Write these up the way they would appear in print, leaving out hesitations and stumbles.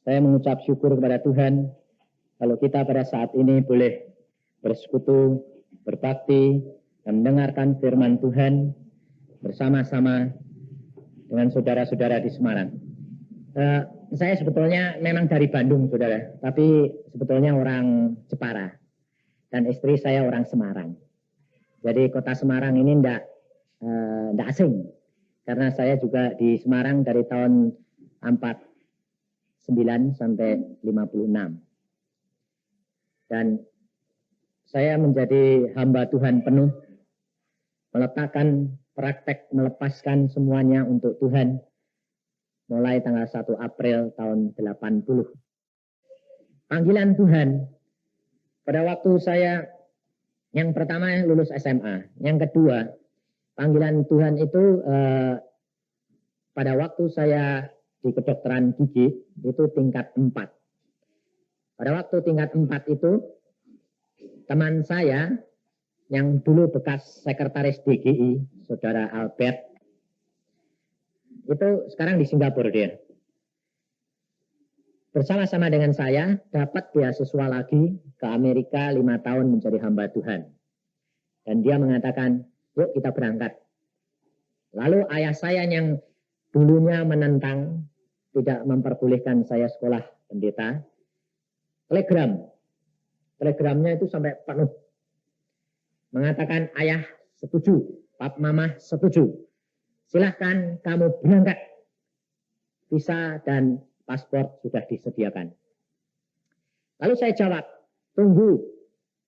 Saya mengucap syukur kepada Tuhan kalau kita pada saat ini boleh bersekutu, berbakti, dan mendengarkan firman Tuhan bersama-sama dengan saudara-saudara di Semarang. Saya sebetulnya memang dari Bandung, saudara, tapi sebetulnya orang Jepara. Dan istri saya orang Semarang. Jadi kota Semarang ini tidak asing. Karena saya juga di Semarang dari tahun 49 sampai 56. Dan saya menjadi hamba Tuhan penuh, meletakkan praktek melepaskan semuanya untuk Tuhan mulai tanggal 1 April tahun 80. Panggilan Tuhan pada waktu saya yang pertama lulus SMA, yang kedua panggilan Tuhan itu pada waktu saya di kedokteran gigi itu tingkat 4. Pada waktu tingkat 4 itu teman saya yang dulu bekas sekretaris DGI, saudara Albert, itu sekarang di Singapura dia. Bersama-sama dengan saya dapat beasiswa lagi ke Amerika 5 tahun menjadi hamba Tuhan. Dan dia mengatakan, yuk kita berangkat. Lalu ayah saya yang dulunya menentang, tidak memperbolehkan saya sekolah pendeta, telegramnya itu sampai penuh. Mengatakan ayah setuju, pap mama setuju. Silahkan kamu berangkat. Visa dan paspor sudah disediakan. Lalu saya jawab, tunggu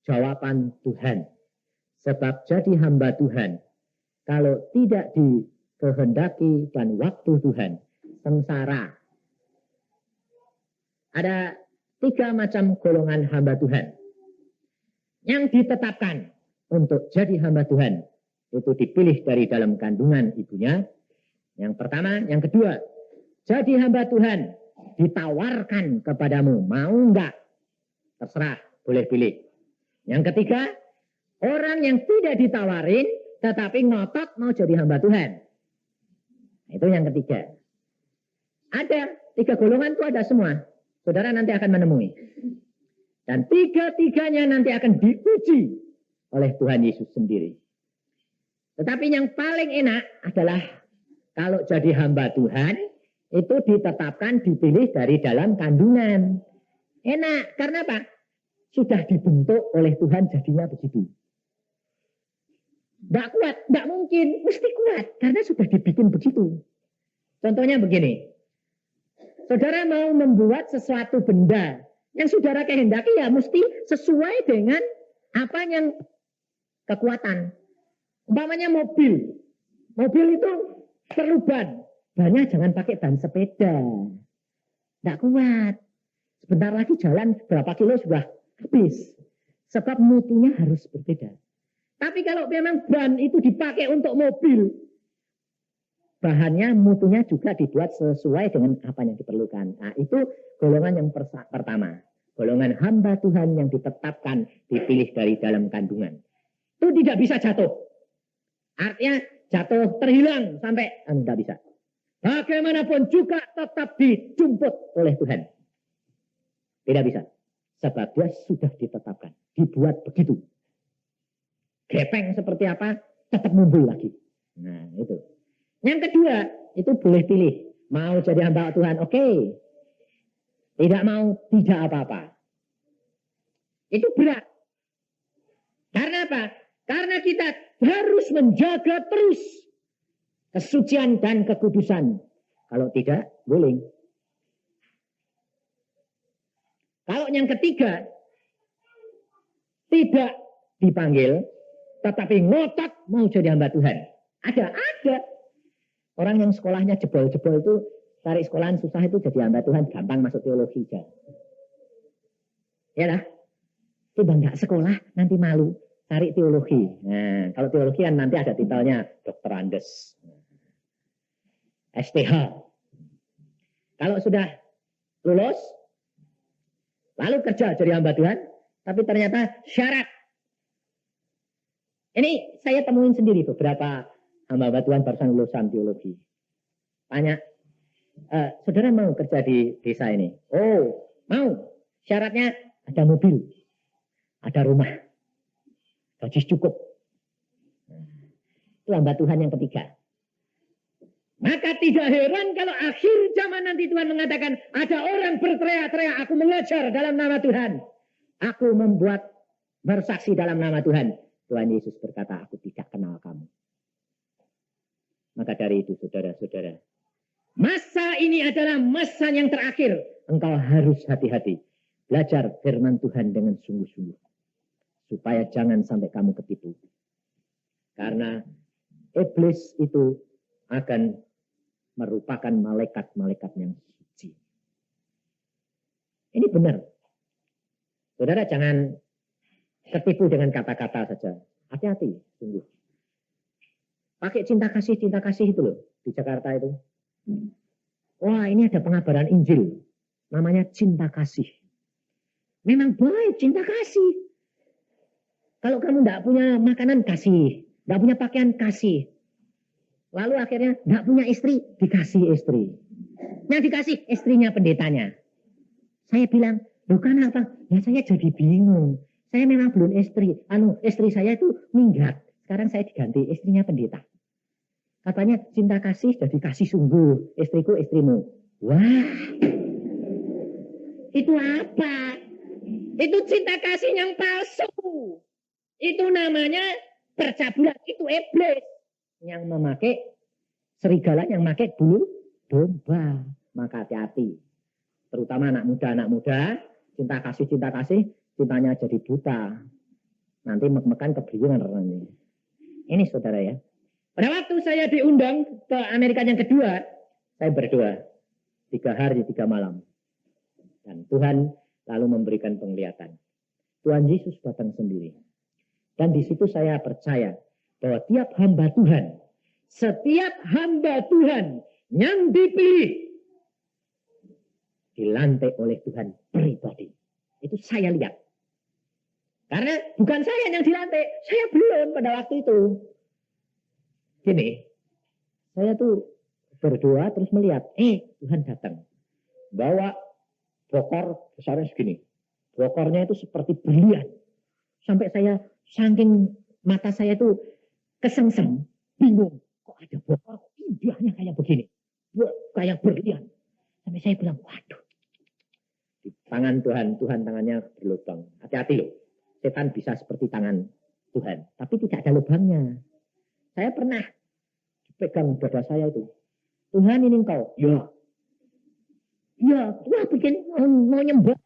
jawaban Tuhan. Sebab jadi hamba Tuhan, kalau tidak dikehendaki dan waktu Tuhan, sengsara. Ada 3 macam golongan hamba Tuhan. Yang ditetapkan untuk jadi hamba Tuhan, itu dipilih dari dalam kandungan ibunya. Yang pertama, yang kedua, jadi hamba Tuhan ditawarkan kepadamu, mau enggak? Terserah, boleh pilih. Yang ketiga, orang yang tidak ditawarin tetapi ngotot mau jadi hamba Tuhan. Itu yang ketiga. Ada 3 golongan itu ada semua. Saudara nanti akan menemui. Dan 3-tiganya nanti akan diuji oleh Tuhan Yesus sendiri. Tetapi yang paling enak adalah kalau jadi hamba Tuhan itu ditetapkan, dipilih dari dalam kandungan. Enak, karena apa? Sudah dibentuk oleh Tuhan jadinya begitu. Tidak kuat, tidak mungkin, mesti kuat. Karena sudah dibikin begitu. Contohnya begini. Saudara mau membuat sesuatu benda yang saudara kehendaki ya mesti sesuai dengan apa yang kekuatan. Umpamanya mobil. Mobil itu perlu ban. Bannya jangan pakai ban sepeda. Tidak kuat. Sebentar lagi jalan berapa kilo sudah habis. Sebab mutunya harus berbeda. Tapi kalau memang ban itu dipakai untuk mobil, bahannya mutunya juga dibuat sesuai dengan apa yang diperlukan. Nah, itu golongan yang pertama. Golongan hamba Tuhan yang ditetapkan, dipilih dari dalam kandungan. Itu tidak bisa jatuh. Artinya jatuh terhilang sampai tidak bisa. Bagaimanapun juga tetap dijemput oleh Tuhan. Tidak bisa. Sebab dia sudah ditetapkan. Dibuat begitu. Gepeng seperti apa, tetap muncul lagi. Nah, itu. Yang kedua, itu boleh pilih. Mau jadi hamba Tuhan, oke. Tidak mau, tidak apa-apa. Itu berat. Karena apa? Karena kita harus menjaga terus kesucian dan kekudusan. Kalau tidak, guling. Kalau yang ketiga, tidak dipanggil, tetapi ngotot mau jadi hamba Tuhan. Ada. Orang yang sekolahnya jebol-jebol itu, cari sekolahan susah itu jadi hamba Tuhan, gampang masuk teologi. Ya lah. Coba enggak sekolah, nanti malu. Cari teologi. Nah, kalau teologi kan nanti ada titelnya Dr. Andes. STH. Kalau sudah lulus, lalu kerja jadi hamba Tuhan, tapi ternyata syarat. Ini saya temuin sendiri beberapa hamba Tuhan barusan lulusan teologi. Tanya, Saudara mau kerja di desa ini? Oh, mau. Syaratnya ada mobil, ada rumah, gaji cukup. Itu hamba Tuhan yang ketiga. Maka tidak heran kalau akhir zaman nanti Tuhan mengatakan ada orang berteriak-teriak, aku mengajar dalam nama Tuhan. Aku membuat bersaksi dalam nama Tuhan. Tuhan Yesus berkata, aku tidak kenal kamu. Maka dari itu saudara-saudara, masa ini adalah masa yang terakhir. Engkau harus hati-hati. Belajar firman Tuhan dengan sungguh-sungguh. Supaya jangan sampai kamu ketipu. Karena iblis itu akan merupakan malaikat-malaikat yang suci. Ini benar. Saudara jangan ketipu dengan kata-kata saja. Hati-hati, sungguh. Pakai cinta kasih itu loh. Di Jakarta itu. Wah, ini ada pengabaran Injil. Namanya cinta kasih. Memang baik cinta kasih. Kalau kamu tidak punya makanan, kasih. Tidak punya pakaian, kasih. Lalu akhirnya tidak punya istri, dikasih istri. Yang dikasih istrinya pendetanya. Saya bilang, loh kenapa? Ya saya jadi bingung. Saya memang belum istri. Istri saya itu minggat. Sekarang saya diganti istrinya pendeta. Katanya cinta kasih jadi kasih sungguh. Istriku istrimu. Wah. Itu apa? Itu cinta kasih yang palsu. Itu namanya percabulan. Itu iblis. Yang memakai serigala yang memakai bulu domba. Maka hati-hati. Terutama anak muda, cinta kasih, cintanya jadi buta. Nanti mek-mekan kebingungan orangnya. Ini saudara ya. Pada waktu saya diundang ke Amerika yang kedua, saya berdoa 3 hari 3 malam. Dan Tuhan lalu memberikan penglihatan. Tuhan Yesus datang sendiri. Dan di situ saya percaya bahwa setiap hamba Tuhan yang dipilih dilantik oleh Tuhan pribadi. Itu saya lihat. Karena bukan saya yang dilantik, saya belum pada waktu itu. Gini, saya tuh berdoa terus melihat, Tuhan datang. Bawa bokor besarnya segini. Bokornya itu seperti berlian. Sampai saya, saking mata saya itu kesengsem, bingung. Kok ada bokor, indahnya kayak begini. Kayak berlian. Sampai saya bilang, waduh. Di tangan Tuhan tangannya berlubang. Hati-hati loh. Setan bisa seperti tangan Tuhan. Tapi tidak ada lubangnya. Saya pernah dipegang dada saya itu. Tuhan ini engkau. Ya. Wah bikin mau nyembah.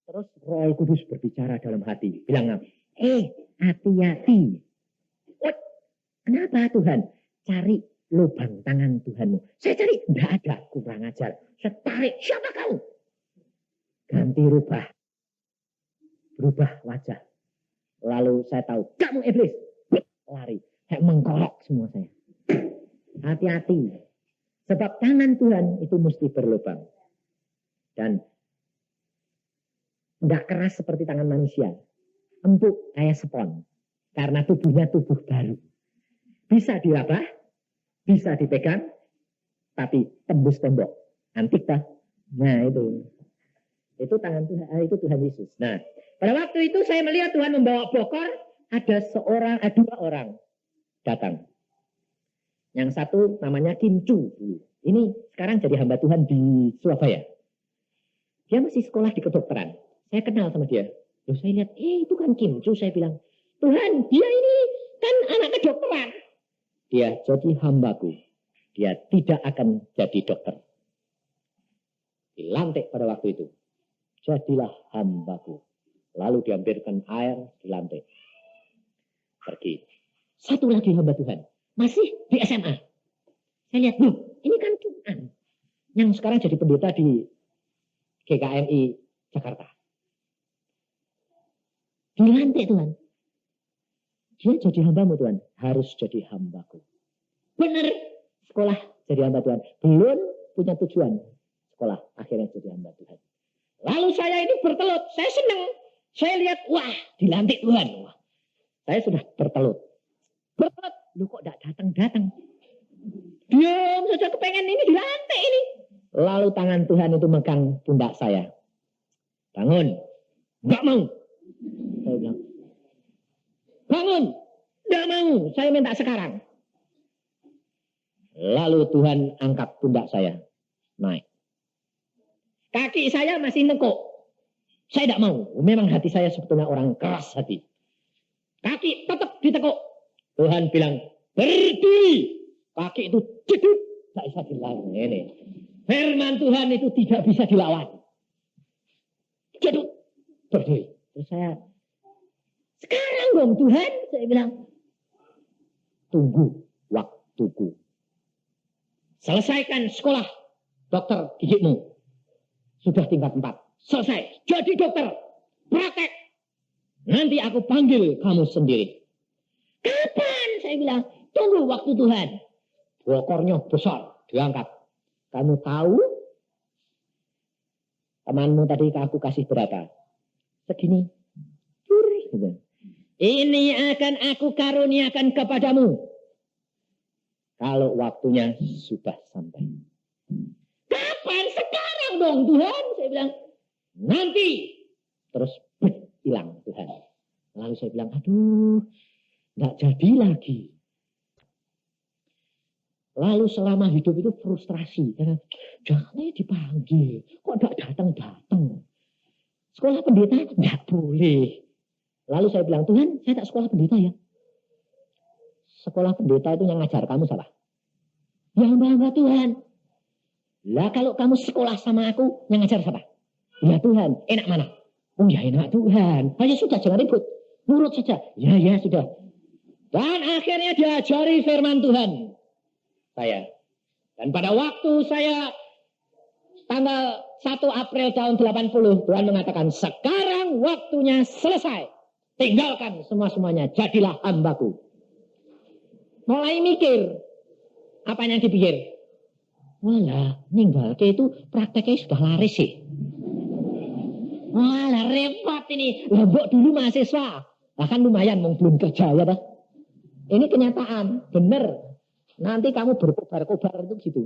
Terus Roh Kudus berbicara dalam hati. Bilang, hati-hati. Kenapa Tuhan? Cari lubang tangan Tuhanmu. Saya cari. Tidak ada. Kurang ajar. Saya tarik. Siapa kamu? Ganti berubah wajah. Lalu saya tahu, kamu iblis. Lari. Saya mengkorok semua saya. Hati-hati. Sebab tangan Tuhan itu mesti berlubang. Dan tidak keras seperti tangan manusia. Empuk kayak spons. Karena tubuhnya tubuh baru. Bisa diraba, bisa dipegang, tapi tembus tembok. Antik tak? Nah itu. Itu tangan Tuhan, itu Tuhan Yesus. Nah, pada waktu itu saya melihat Tuhan membawa bokor, ada 2 orang datang. Yang satu namanya Kim Chu. Ini sekarang jadi hamba Tuhan di Surabaya. Dia masih sekolah di kedokteran. Saya kenal sama dia. Loh, saya lihat, itu kan Kim Chu. Saya bilang, Tuhan, dia ini kan anak kedokteran. Dia jadi hambaku. Dia tidak akan jadi dokter. Dilantik pada waktu itu. Jadilah hambaku. Lalu diambilkan air, dilantik. Pergi. Satu lagi hamba Tuhan. Masih di SMA. Saya lihat, ini kan Tuhan. Yang sekarang jadi pendeta di GKMI Jakarta. Dilantik Tuhan. Dia jadi hambamu Tuhan. Harus jadi hambaku. Benar. Sekolah jadi hamba Tuhan. Belum punya tujuan. Sekolah akhirnya jadi hamba Tuhan. Lalu saya ini bertelut. Saya senang. Saya lihat, wah dilantik Tuhan. Wah, saya sudah bertelut. Bertelut. Lu kok tidak datang-datang? Diam saja kepengen ini dilantik ini. Lalu tangan Tuhan itu megang pundak saya. Bangun. Enggak mau. Saya bilang, bangun. Enggak mau. Saya minta sekarang. Lalu Tuhan angkat pundak saya. Naik. Kaki saya masih nekuk. Saya tidak mau. Memang hati saya sebetulnya orang keras hati. Kaki tetap ditekuk. Tuhan bilang, berdiri. Kaki itu jeduk. Tidak bisa dilawan. Ini. Firman Tuhan itu tidak bisa dilawan. Jeduk. Berdiri. Terus saya, sekarang dong Tuhan. Saya bilang, tunggu waktuku. Selesaikan sekolah dokter gigimu. Sudah tingkat 4. Selesai. Jadi dokter. Praktek. Nanti aku panggil kamu sendiri. Kapan? Saya bilang, tunggu waktu Tuhan. Bokornya besar. Diangkat. Kamu tahu? Temanmu tadi aku kasih berapa? Segini. Ini akan aku karuniakan kepadamu. Kalau waktunya sudah sampai. Kapan? Sekarang dong Tuhan. Saya bilang, nanti. Terus hilang Tuhan. Lalu saya bilang, aduh, nggak jadi lagi. Lalu selama hidup itu frustrasi. Karena jangan dipanggil. Kok nggak datang-datang. Sekolah pendeta nggak boleh. Lalu saya bilang, Tuhan, saya tak sekolah pendeta ya. Sekolah pendeta itu yang ngajar kamu salah. Ya enggak Tuhan. Lah kalau kamu sekolah sama aku, yang ngajar siapa? Ya Tuhan, enak mana? Oh ya enak Tuhan. Ya sudah, jangan ribut. Nurut saja. Ya sudah. Dan akhirnya diajari firman Tuhan. Saya. Dan pada waktu saya tanggal 1 April tahun 80, Tuhan mengatakan, sekarang waktunya selesai. Tinggalkan semua-semuanya. Jadilah hambaku. Mulai mikir. Apa yang dipikir? Walah, ninggal itu prakteknya sudah laris sih. Walah, repot ini. Lombok dulu mahasiswa. Bahkan lumayan, belum kerja ya dah. Ini kenyataan, benar. Nanti kamu berkobar-kobar itu gitu.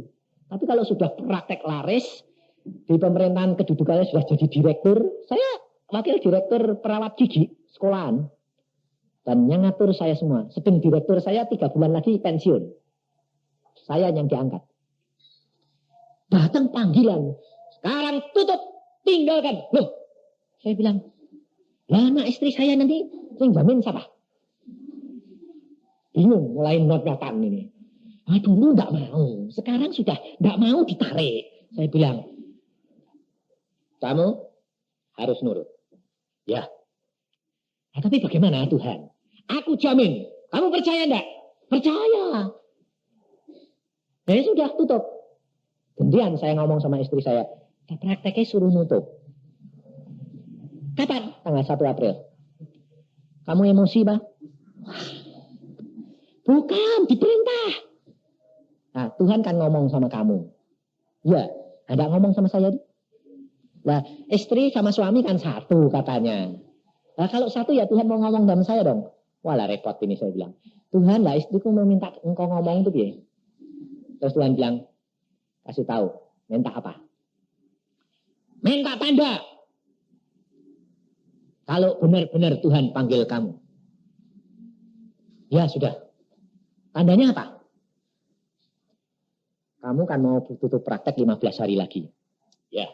Tapi kalau sudah praktek laris, di pemerintahan kedudukannya sudah jadi direktur. Saya wakil direktur perawat gigi sekolahan. Dan yang ngatur saya semua. Sedang direktur saya 3 bulan lagi pensiun. Saya yang diangkat. Datang panggilan. Sekarang tutup. Tinggalkan. Loh. Saya bilang. Lah anak istri saya nanti. Yang jamin siapa? Bingung. Mulai not-notan ini. Dulu enggak mau. Sekarang sudah enggak mau ditarik. Saya bilang. Kamu harus nurut. Ya. Nah, tapi bagaimana Tuhan? Aku jamin. Kamu percaya enggak? Percaya. Ya sudah tutup. Kemudian saya ngomong sama istri saya. Prakteknya suruh nutup. Kapan? Tanggal 1 April. Kamu emosi, Pak? Bukan, diperintah. Nah, Tuhan kan ngomong sama kamu. Ya, ada ngomong sama saya. Nah, istri sama suami kan satu katanya. Nah, kalau satu ya Tuhan mau ngomong sama saya dong. Walah repot ini saya bilang. Tuhan lah istriku mau minta engkau ngomong itu ya. Terus Tuhan bilang, kasih tahu, minta apa? Minta tanda. Kalau benar-benar Tuhan panggil kamu. Ya sudah. Tandanya apa? Kamu kan mau tutup praktek 15 hari lagi. Ya.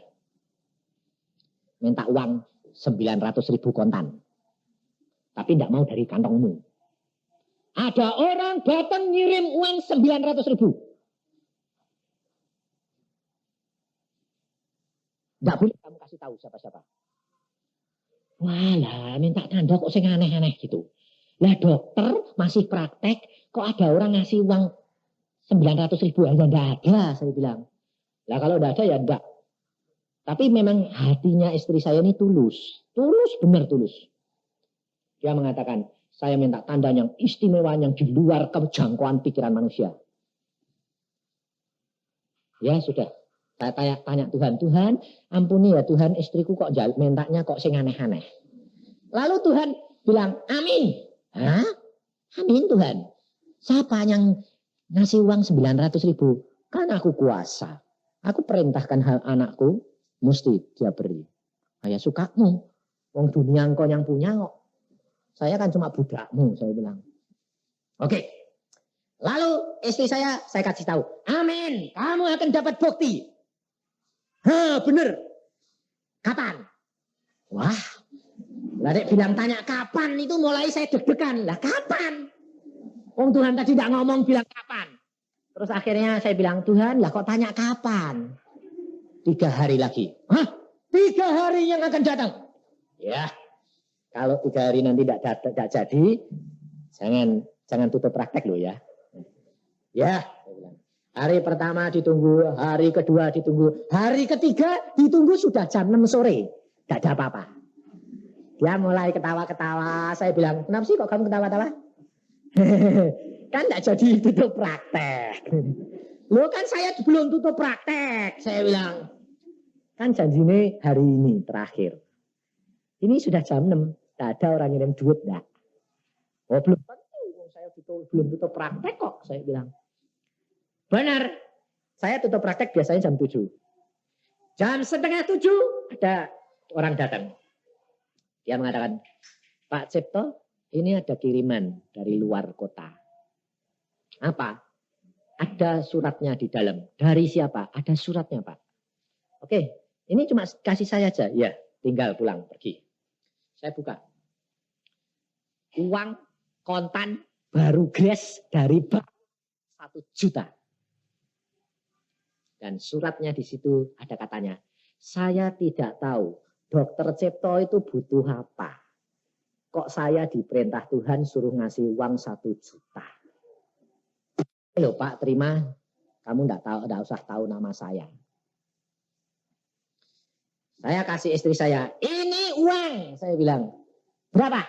Minta uang 900.000 kontan. Tapi tidak mau dari kantongmu. Ada orang datang ngirim uang 900.000. Tidak boleh kamu kasih tahu siapa-siapa. Walah, minta tanda kok sing aneh-aneh gitu. Lah dokter masih praktek, kok ada orang ngasih uang 900.000 aja tidak ada, saya bilang. Lah kalau tidak ada ya enggak. Tapi memang hatinya istri saya ini tulus. Tulus, benar tulus. Dia mengatakan, saya minta tanda yang istimewa, yang di luar kejangkauan pikiran manusia. Ya sudah. Saya tanya Tuhan, Tuhan ampuni ya Tuhan, istriku kok mintanya kok sing aneh-aneh. Lalu Tuhan bilang, amin. Hah? Amin Tuhan. Siapa yang ngasih uang 900.000? Kan aku kuasa. Aku perintahkan hal anakku, mesti dia beri. Ya sukamu. Wong dunia engkau yang punya kok. Saya kan cuma budakmu, saya bilang. Oke. Lalu istri saya kasih tahu. Amin, kamu akan dapat bukti. Bener. Kapan? Wah. Ladek bilang tanya kapan itu mulai saya deg-degan. Lah kapan? Wong Tuhan tadi tidak ngomong bilang kapan. Terus akhirnya saya bilang, Tuhan lah kok tanya kapan? 3 hari lagi. 3 hari yang akan datang. Ya, kalau 3 hari nanti tidak jadi, jangan tutup praktek loh ya. Ya, hari pertama ditunggu, hari kedua ditunggu, hari ketiga ditunggu sudah jam 6 sore. Tidak ada apa-apa. Dia mulai ketawa-ketawa. Saya bilang, kenapa sih kok kamu ketawa-tawa? Kan tidak jadi tutup praktek. Loh kan saya belum tutup praktek. Saya bilang, kan janjinya hari ini terakhir. Ini sudah jam 6. Tidak ada orang ngirim duit enggak. Oh belum tentu. Saya belum tutup praktek kok. Saya bilang. Benar. Saya tutup praktek biasanya jam 7. Jam setengah 7 ada orang datang. Dia mengatakan, Pak Cipto, ini ada kiriman dari luar kota. Apa? Ada suratnya di dalam. Dari siapa? Ada suratnya, Pak. Oke, ini cuma kasih saya aja. Ya, tinggal pulang, pergi. Saya buka. Uang kontan baru gres dari bank 1 juta. Dan suratnya di situ ada katanya, saya tidak tahu Dokter Cipto itu butuh apa. Kok saya diperintah Tuhan suruh ngasih uang 1 juta. Loh Pak, terima. Kamu enggak usah tahu nama saya. Saya kasih istri saya, ini uang. Saya bilang, berapa?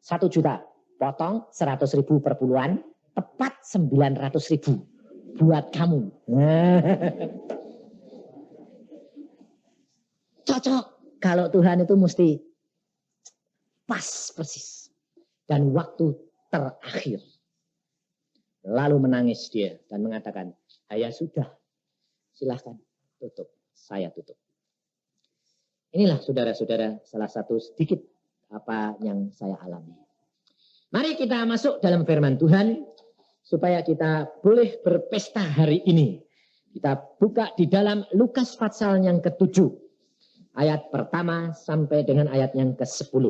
1 juta. Potong 100.000 per bulan, tepat 900.000 buat kamu. Cocok. Kalau Tuhan itu mesti pas persis. Dan waktu terakhir. Lalu menangis dia dan mengatakan, ya sudah, silahkan tutup. Saya tutup. Inilah saudara-saudara salah satu sedikit apa yang saya alami. Mari kita masuk dalam firman Tuhan supaya kita boleh berpesta hari ini. Kita buka di dalam Lukas pasal yang ke-7. Ayat pertama sampai dengan ayat yang ke-10.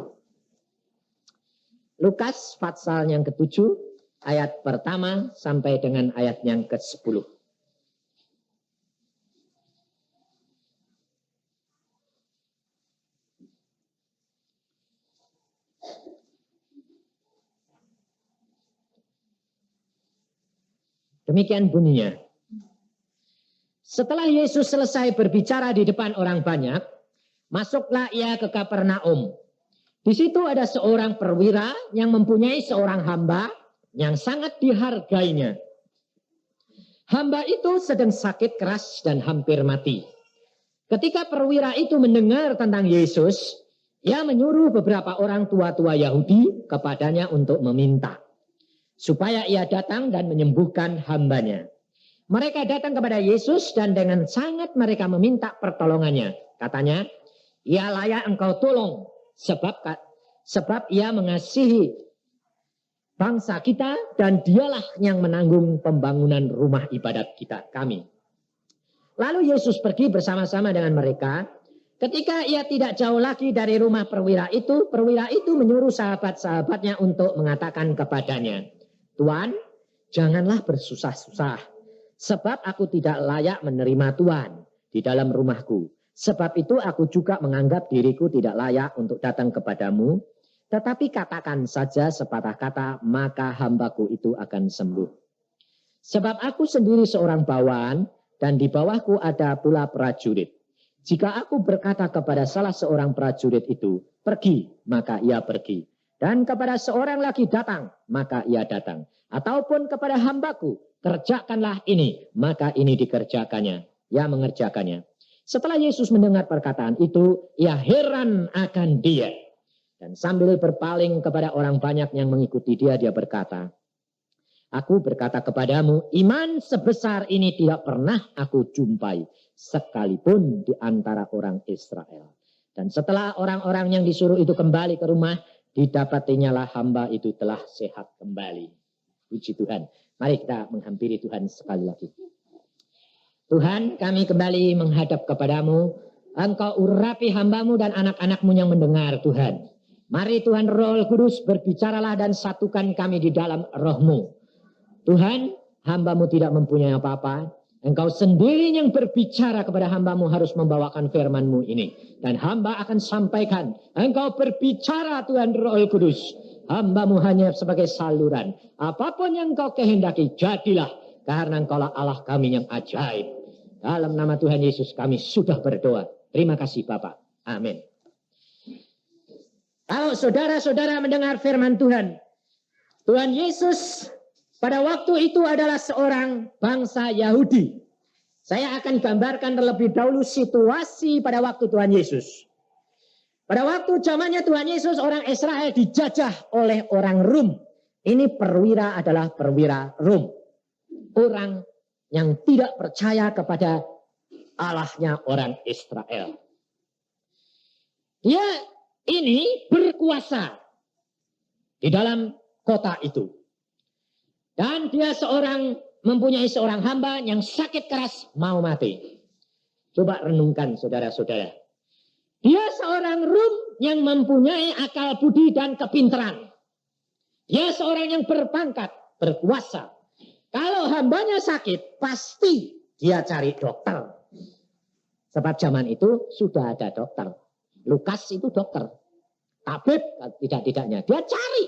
Lukas pasal yang ke-7. Ayat pertama sampai dengan ayat yang ke-10. Demikian bunyinya. Setelah Yesus selesai berbicara di depan orang banyak, masuklah ia ke Kapernaum. Di situ ada seorang perwira yang mempunyai seorang hamba yang sangat dihargainya. Hamba itu sedang sakit keras dan hampir mati. Ketika perwira itu mendengar tentang Yesus, ia menyuruh beberapa orang tua-tua Yahudi kepadanya untuk meminta supaya ia datang dan menyembuhkan hambanya. Mereka datang kepada Yesus dan dengan sangat mereka meminta pertolongannya. Katanya, ia layak engkau tolong sebab ia mengasihi bangsa kita dan dialah yang menanggung pembangunan rumah ibadat kami. Lalu Yesus pergi bersama-sama dengan mereka. Ketika ia tidak jauh lagi dari rumah perwira itu menyuruh sahabat-sahabatnya untuk mengatakan kepadanya, Tuan, janganlah bersusah-susah, sebab aku tidak layak menerima Tuan di dalam rumahku. Sebab itu aku juga menganggap diriku tidak layak untuk datang kepadamu, tetapi katakan saja sepatah kata, maka hambaku itu akan sembuh. Sebab aku sendiri seorang bawahan, dan di bawahku ada pula prajurit. Jika aku berkata kepada salah seorang prajurit itu, pergi, maka ia pergi. Dan kepada seorang lagi datang, maka ia datang. Ataupun kepada hambaku, kerjakanlah ini, maka ini dikerjakannya. Ia mengerjakannya. Setelah Yesus mendengar perkataan itu, ia heran akan dia. Dan sambil berpaling kepada orang banyak yang mengikuti dia, dia berkata, Aku berkata kepadamu, iman sebesar ini tidak pernah aku jumpai sekalipun di antara orang Israel. Dan setelah orang-orang yang disuruh itu kembali ke rumah, didapatinya lah hamba itu telah sehat kembali. Puji Tuhan. Mari kita menghampiri Tuhan sekali lagi. Tuhan, kami kembali menghadap kepadamu. Engkau urapi hambamu dan anak-anakmu yang mendengar, Tuhan. Mari Tuhan Roh Kudus berbicaralah dan satukan kami di dalam roh-Mu. Tuhan, hambamu tidak mempunyai apa-apa. Engkau sendiri yang berbicara kepada hambamu harus membawakan firman-Mu ini. Dan hamba akan sampaikan. Engkau berbicara Tuhan Roh Kudus. Hambamu hanya sebagai saluran. Apapun yang engkau kehendaki, jadilah. Karena engkaulah Allah kami yang ajaib. Dalam nama Tuhan Yesus kami sudah berdoa. Terima kasih Bapak. Amin. Kalau saudara-saudara mendengar firman Tuhan. Tuhan Yesus pada waktu itu adalah seorang bangsa Yahudi. Saya akan gambarkan terlebih dahulu situasi pada waktu Tuhan Yesus. Pada waktu zamannya Tuhan Yesus, orang Israel dijajah oleh orang Rom. Ini perwira adalah perwira Rom. Orang yang tidak percaya kepada Allahnya orang Israel. Dia ini berkuasa di dalam kota itu. Dan dia mempunyai seorang hamba yang sakit keras mau mati. Coba renungkan saudara-saudara. Dia seorang Rom yang mempunyai akal budi dan kepintaran. Dia seorang yang berpangkat, berkuasa. Kalau hambanya sakit, pasti dia cari dokter. Sebab zaman itu sudah ada dokter. Lukas itu dokter. Tabib tidak-tidaknya. Dia cari.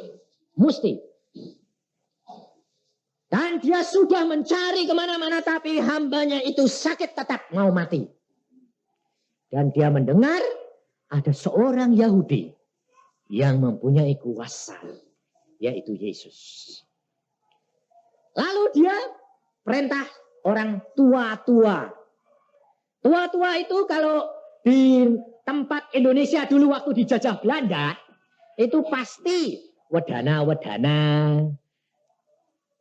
Mesti. Dan dia sudah mencari kemana-mana. Tapi hambanya itu sakit tetap mau mati. Dan dia mendengar ada seorang Yahudi yang mempunyai kuasa. Yaitu Yesus. Lalu dia perintah orang tua-tua. Tua-tua itu kalau di tempat Indonesia dulu waktu dijajah Belanda, itu pasti wedana-wedana,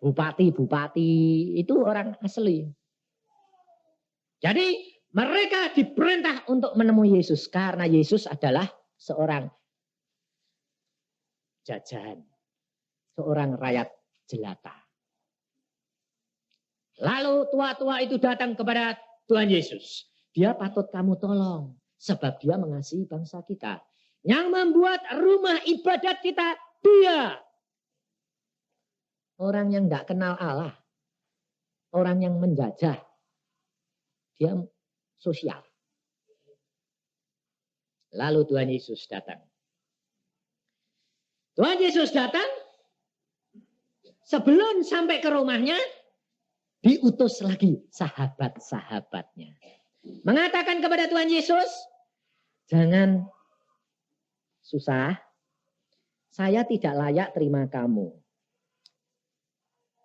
bupati-bupati, itu orang asli. Jadi mereka diperintah untuk menemui Yesus karena Yesus adalah seorang jajahan, seorang rakyat jelata. Lalu tua-tua itu datang kepada Tuhan Yesus. Dia patut kamu tolong. Sebab dia mengasihi bangsa kita. Yang membuat rumah ibadat kita dia. Orang yang tidak kenal Allah. Orang yang menjajah. Dia sosial. Lalu Tuhan Yesus datang. Tuhan Yesus datang. Sebelum sampai ke rumahnya. Diutus lagi sahabat-sahabatnya. Mengatakan kepada Tuhan Yesus, jangan susah, saya tidak layak terima kamu.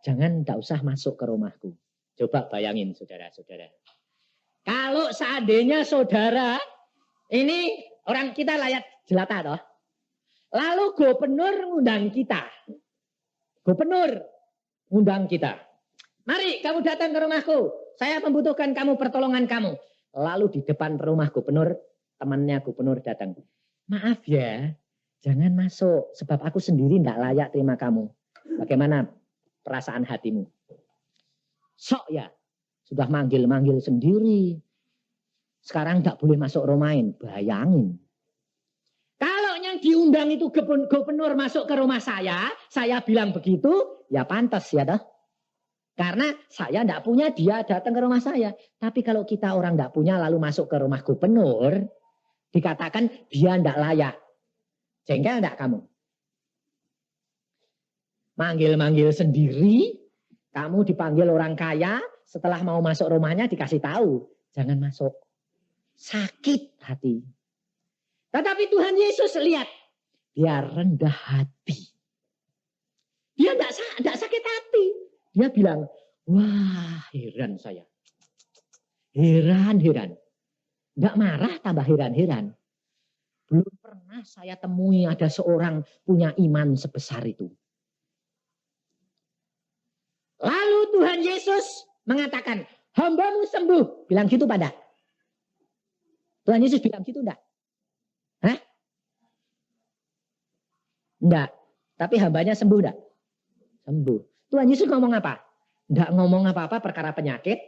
Jangan, tidak usah masuk ke rumahku. Coba bayangin saudara-saudara. Kalau seandainya saudara, ini orang kita layak jelata toh. Lalu gubernur ngundang kita. Gubernur ngundang kita. Mari kamu datang ke rumahku. Saya membutuhkan kamu, pertolongan kamu. Lalu di depan rumah gubernur, temannya gubernur datang. Maaf ya, jangan masuk. Sebab aku sendiri tidak layak terima kamu. Bagaimana perasaan hatimu? Sok ya, sudah manggil-manggil sendiri. Sekarang tidak boleh masuk rumahin. Bayangin. Kalau yang diundang itu gubernur masuk ke rumah saya bilang begitu, ya pantas ya dah. Karena saya tidak punya, dia datang ke rumah saya. Tapi kalau kita orang tidak punya lalu masuk ke rumah gubernur, dikatakan dia tidak layak. Jengkel tidak kamu? Manggil-manggil sendiri, kamu dipanggil orang kaya, setelah mau masuk rumahnya dikasih tahu. Jangan masuk. Sakit hati. Tetapi Tuhan Yesus lihat, dia rendah hati. Dia tidak sakit hati. Dia bilang, wah heran saya. Heran. Tidak marah tambah heran. Belum pernah saya temui ada seorang punya iman sebesar itu. Lalu Tuhan Yesus mengatakan, hambamu sembuh. Bilang gitu pada. Tuhan Yesus bilang gitu enggak? Hah? Enggak. Tapi hambanya sembuh enggak? Sembuh. Tuhan Yesus ngomong apa? Enggak ngomong apa-apa perkara penyakit.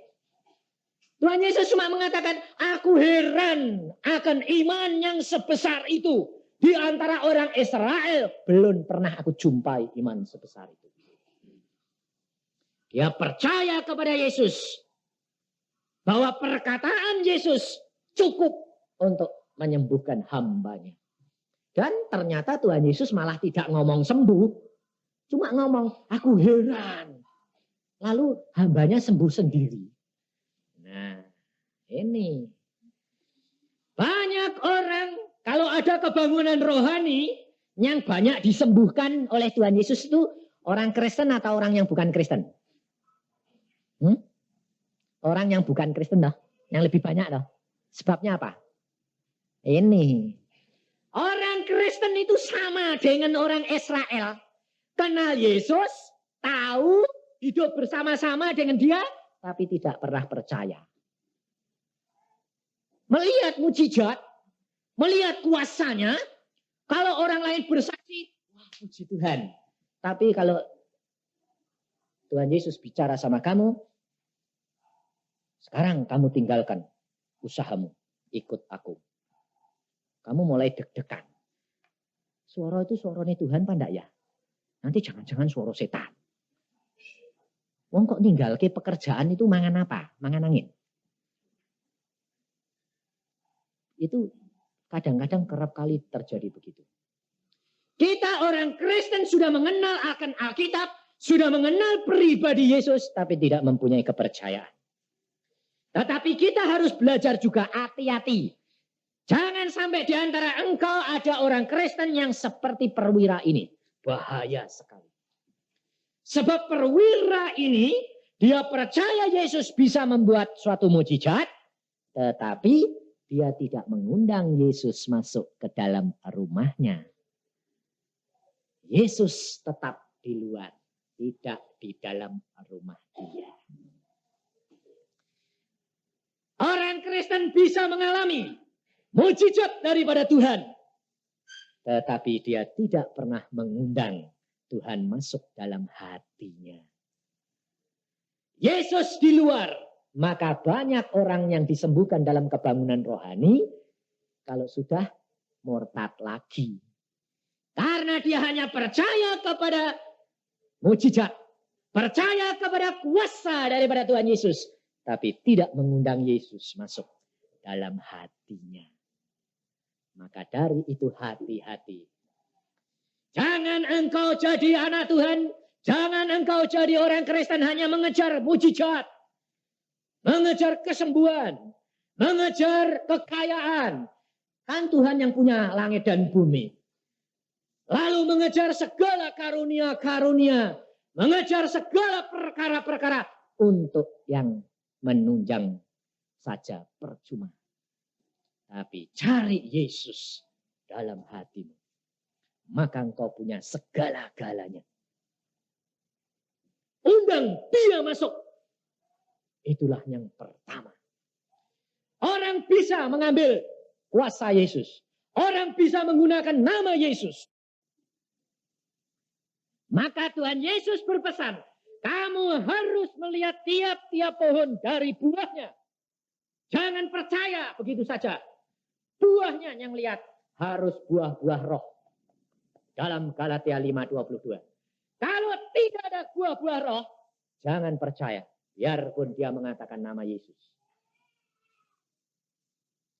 Tuhan Yesus cuma mengatakan, aku heran akan iman yang sebesar itu. Di antara orang Israel, belum pernah aku jumpai iman sebesar itu. Dia percaya kepada Yesus. Bahwa perkataan Yesus cukup untuk menyembuhkan hambanya. Dan ternyata Tuhan Yesus malah tidak ngomong sembuh. Cuma ngomong, aku heran. Lalu hambanya sembuh sendiri. Nah, ini. Banyak orang, kalau ada kebangunan rohani, yang banyak disembuhkan oleh Tuhan Yesus itu orang Kristen atau orang yang bukan Kristen? Orang yang bukan Kristen dah, yang lebih banyak dah. Sebabnya apa? Ini. Orang Kristen itu sama dengan orang Israel. Kenal Yesus, tahu, hidup bersama-sama dengan dia, tapi tidak pernah percaya. Melihat mujizat, melihat kuasanya, kalau orang lain bersaksi, wah puji Tuhan. Tapi kalau Tuhan Yesus bicara sama kamu, sekarang kamu tinggalkan usahamu, ikut aku. Kamu mulai deg-degan. Suara itu suaranya Tuhan apa enggak ya? Nanti jangan-jangan suara setan. Wong kok tinggal ke pekerjaan itu mangan apa? Mangan angin. Itu kadang-kadang kerap kali terjadi begitu. Kita orang Kristen sudah mengenal akan Alkitab, sudah mengenal pribadi Yesus, tapi tidak mempunyai kepercayaan. Tetapi kita harus belajar juga hati-hati. Jangan sampai di antara engkau ada orang Kristen yang seperti perwira ini. Bahaya sekali. Sebab perwira ini, dia percaya Yesus bisa membuat suatu mujizat, tetapi dia tidak mengundang Yesus masuk ke dalam rumahnya. Yesus tetap di luar, tidak di dalam rumah dia. Orang Kristen bisa mengalami mujizat daripada Tuhan. Tetapi dia tidak pernah mengundang Tuhan masuk dalam hatinya. Yesus di luar, maka banyak orang yang disembuhkan dalam kebangunan rohani, kalau sudah murtad lagi. Karena dia hanya percaya kepada mujizat, percaya kepada kuasa daripada Tuhan Yesus, tapi tidak mengundang Yesus masuk dalam hatinya. Maka dari itu hati-hati. Jangan engkau jadi anak Tuhan, jangan engkau jadi orang Kristen hanya mengejar mujizat, mengejar kesembuhan, mengejar kekayaan. Kan Tuhan yang punya langit dan bumi. Lalu mengejar segala karunia-karunia, mengejar segala perkara-perkara untuk yang menunjang saja percuma. Tapi cari Yesus dalam hatimu. Maka engkau punya segala-galanya. Undang dia masuk. Itulah yang pertama. Orang bisa mengambil kuasa Yesus. Orang bisa menggunakan nama Yesus. Maka Tuhan Yesus berpesan, kamu harus melihat tiap-tiap pohon dari buahnya. Jangan percaya begitu saja. Buahnya yang lihat harus buah-buah roh. Dalam Galatia 5:22. Kalau tidak ada buah-buah roh, jangan percaya. Biarpun dia mengatakan nama Yesus.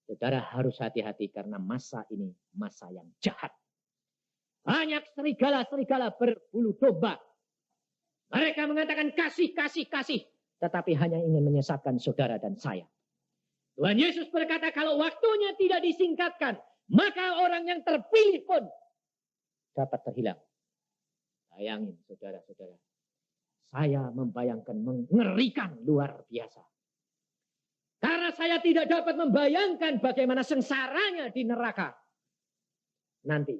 Saudara harus hati-hati karena masa ini masa yang jahat. Banyak serigala-serigala berbulu domba. Mereka mengatakan kasih, kasih, kasih. Tetapi hanya ingin menyesatkan saudara dan saya. Tuhan Yesus berkata kalau waktunya tidak disingkatkan, maka orang yang terpilih pun dapat terhilang. Bayangin saudara-saudara. Saya membayangkan mengerikan luar biasa. Karena saya tidak dapat membayangkan bagaimana sengsaranya di neraka. Nanti.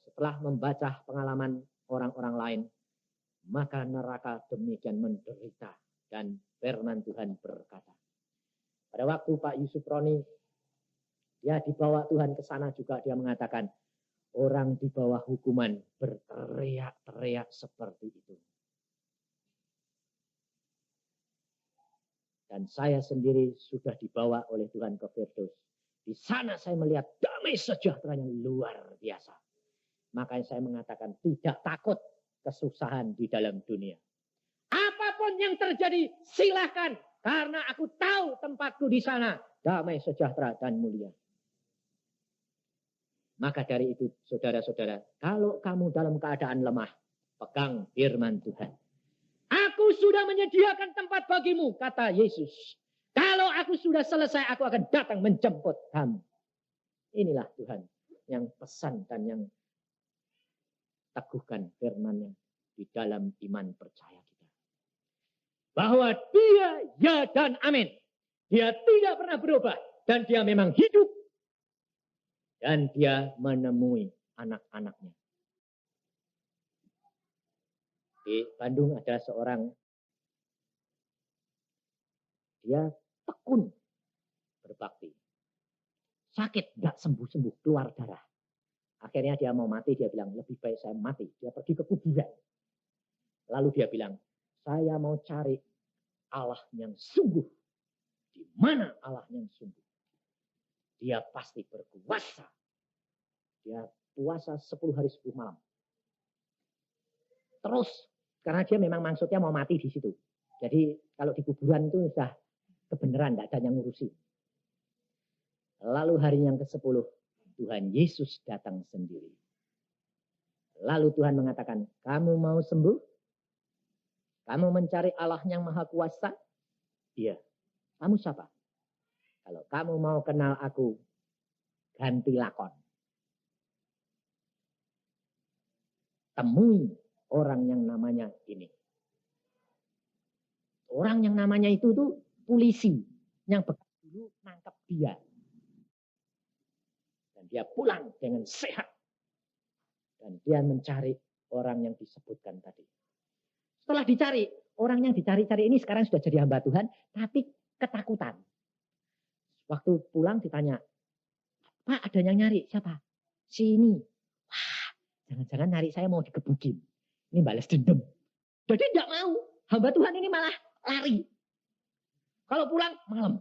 Setelah membaca pengalaman orang-orang lain. maka neraka demikian menderita. Dan firman Tuhan berkata, pada waktu Pak Yusuf Roni, dia dibawa Tuhan ke sana juga, dia mengatakan, orang di bawah hukuman berteriak-teriak seperti itu. Dan saya sendiri sudah dibawa oleh Tuhan ke Firdaus. Di sana saya melihat damai sejahtera yang luar biasa. Makanya saya mengatakan tidak takut kesusahan di dalam dunia. Apapun yang terjadi silahkan. Karena aku tahu tempatku di sana. Damai sejahtera dan mulia. Maka dari itu saudara-saudara. Kalau kamu dalam keadaan lemah. Pegang firman Tuhan. Aku sudah menyediakan tempat bagimu. Kata Yesus. Kalau aku sudah selesai, aku akan datang menjemput kamu. Inilah Tuhan yang pesan dan yang teguhkan firman-Nya di dalam iman percaya kita. Bahwa dia ya dan amin. Dia tidak pernah berubah. Dan dia memang hidup. Dan dia menemui anak-anaknya. Di Bandung ada seorang, dia tekun berbakti. Sakit, nggak sembuh-sembuh, keluar darah. Akhirnya dia mau mati, dia bilang, lebih baik saya mati. Dia pergi ke kuburan. Lalu dia bilang, saya mau cari Allah yang sungguh. Di mana Allah yang sungguh? Dia pasti berkuasa. Dia puasa 10 hari 10 malam. Terus, karena dia memang maksudnya mau mati di situ. Jadi kalau di kuburan itu sudah kebenaran, tidak ada yang ngurusi. Lalu hari yang ke-10, Tuhan Yesus datang sendiri. Lalu Tuhan mengatakan, kamu mau sembuh? Kamu mencari Allah yang maha kuasa? Iya. Kamu siapa? Kalau kamu mau kenal aku, ganti lakon. Temui orang yang namanya ini. Orang yang namanya itu tuh polisi yang bekas dulu nangkap dia. Dan dia pulang dengan sehat. Dan dia mencari orang yang disebutkan tadi. Setelah dicari, orang yang dicari-cari ini sekarang sudah jadi hamba Tuhan, tapi ketakutan. Waktu pulang ditanya, Pak ada yang nyari, siapa? Sini. Wah, jangan-jangan nyari saya mau digebukin. Ini balas dendam. Jadi tidak mau. Hamba Tuhan ini malah lari. Kalau pulang malam.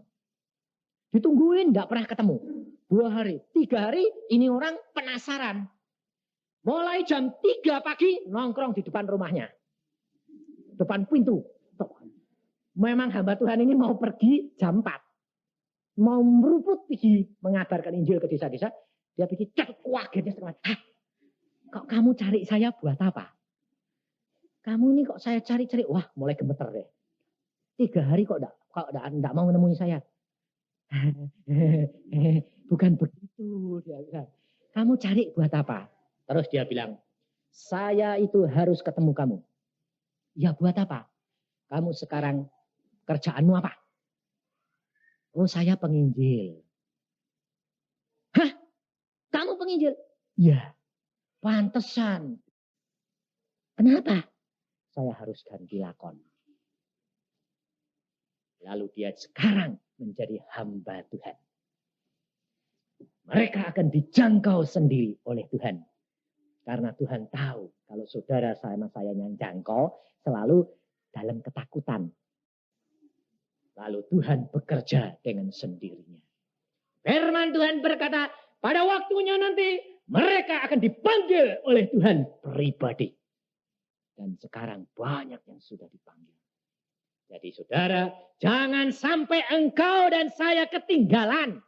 Ditungguin tidak pernah ketemu. 2 hari, 3 hari ini orang penasaran. Mulai jam 3 pagi nongkrong di depan rumahnya. Depan pintu. Memang hamba Tuhan ini mau pergi jam 4. Mau meruput pergi mengabarkan Injil ke desa-desa. Dia pikir kagetnya setengah. Hah, kok kamu cari saya buat apa? Kamu ini kok saya cari-cari. Wah mulai gemeter deh. 3 hari kok enggak mau menemui saya. Bukan begitu. Dia bilang. Kamu cari buat apa? Terus dia bilang. Saya itu harus ketemu kamu. Ya buat apa? Kamu sekarang kerjaanmu apa? Oh saya penginjil. Hah? Kamu penginjil? Ya. Pantesan. Kenapa? Saya harus ganti lakon. Lalu dia sekarang menjadi hamba Tuhan. Mereka akan dijangkau sendiri oleh Tuhan. Karena Tuhan tahu kalau saudara sama saya yang jangkau selalu dalam ketakutan. Lalu Tuhan bekerja dengan sendirinya. Firman Tuhan berkata, pada waktunya nanti mereka akan dipanggil oleh Tuhan pribadi. Dan sekarang banyak yang sudah dipanggil. Jadi saudara, jangan sampai engkau dan saya ketinggalan.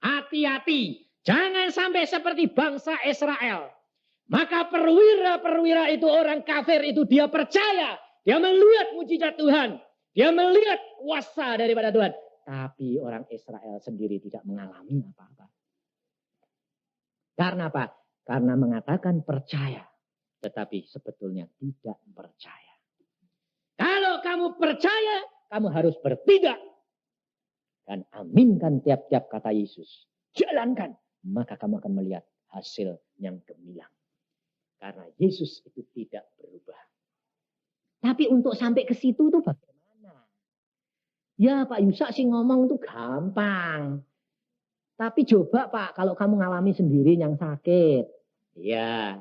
Hati-hati, jangan sampai seperti bangsa Israel. Maka perwira-perwira itu, orang kafir itu, dia percaya. Dia melihat mujizat Tuhan. Dia melihat kuasa daripada Tuhan. Tapi orang Israel sendiri tidak mengalami apa-apa. Karena apa? Karena mengatakan percaya. Tetapi sebetulnya tidak percaya. Kalau kamu percaya, kamu harus bertindak. Dan aminkan tiap-tiap kata Yesus. Jalankan. Maka kamu akan melihat hasil yang gemilang. Karena Yesus itu tidak berubah. Tapi untuk sampai ke situ tuh bagaimana? Ya Pak Yusak sih ngomong tuh gampang. Tapi coba Pak, kalau kamu ngalami sendiri yang sakit. Ya,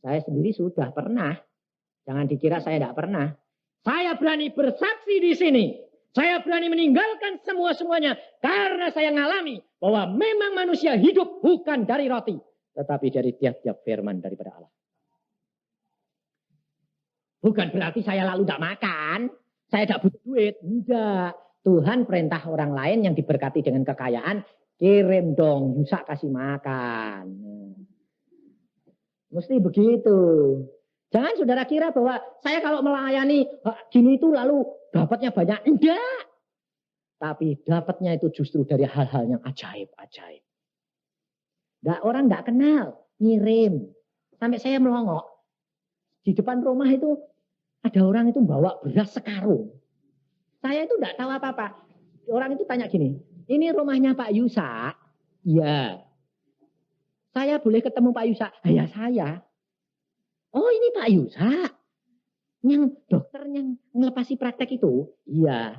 saya sendiri sudah pernah. Jangan dikira saya tidak pernah. Saya berani bersaksi di sini. Saya berani meninggalkan semua-semuanya. Karena saya ngalami bahwa memang manusia hidup bukan dari roti. Tetapi dari tiap-tiap firman daripada Allah. Bukan berarti saya lalu tidak makan. Saya tidak butuh duit. Enggak. Tuhan perintah orang lain yang diberkati dengan kekayaan. Kirim dong. Yusak kasih makan. Mesti begitu. Jangan saudara kira bahwa saya kalau melayani gini itu lalu dapatnya banyak. Enggak. Tapi dapatnya itu justru dari hal-hal yang ajaib-ajaib. Orang nggak kenal, ngirim. Sampai saya melongok. Di depan rumah itu ada orang itu bawa beras sekarung. Saya itu nggak tahu apa-apa. Orang itu tanya gini, ini rumahnya Pak Yusak? Iya. Saya boleh ketemu Pak Yusak? Ya saya. Oh ini Pak Yusak. Yang dokter yang ngelepasi praktek itu? Iya.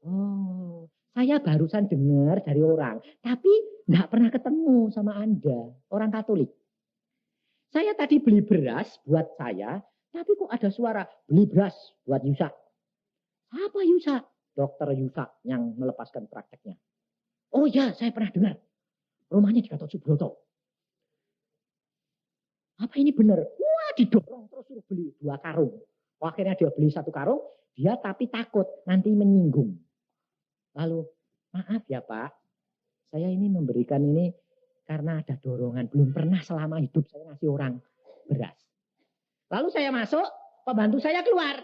Oh, saya barusan dengar dari orang. Tapi nggak pernah ketemu sama Anda. Orang Katolik. Saya tadi beli beras buat saya. Tapi kok ada suara beli beras buat Yusak. Apa Yusak? Dokter Yusak yang melepaskan prakteknya. Oh ya, saya pernah dengar. Rumahnya di Gatot Subroto. Apa ini benar? Wah, didorong terus suruh beli 2 karung. Oh, akhirnya dia beli 1 karung, dia tapi takut nanti menyinggung. Lalu, maaf ya Pak, saya ini memberikan ini karena ada dorongan. Belum pernah selama hidup saya ngasih orang beras. Lalu saya masuk, pembantu saya keluar.